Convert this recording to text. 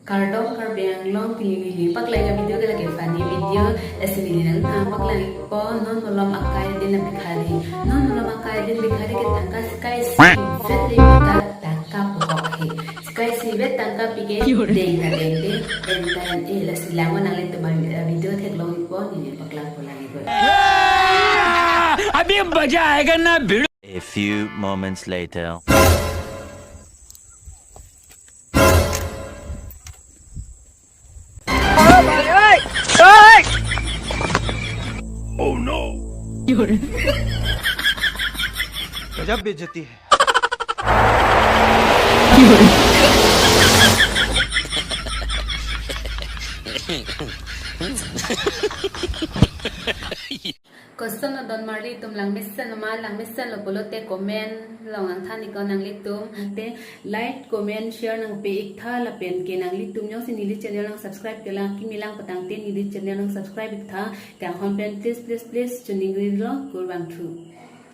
Kardong karbeng long pilih paklay ka video ka funny video asli nang paklay po non nolom akay din na bikhari non nolom akay din bikhari ke tangka sky vet limita tangka pokhe sky vet tangka pige deng na deng de and then la silangon nang lito video thek long po ni paklang ko lagi ko अभी मजा आएगा ना भिड़ो. A few moments later. Oh no! गजब बेइज्जती है. Kosto na don mari tum lang misan lo polote comment long ang thani ko nang litum te like comment share nang pe ikha la pen ke nang litum nyong sinili channel nang subscribe ke lang kimilang patang te nili channel nang subscribe ikha kang hon pen please chuning rin lo kurwang thu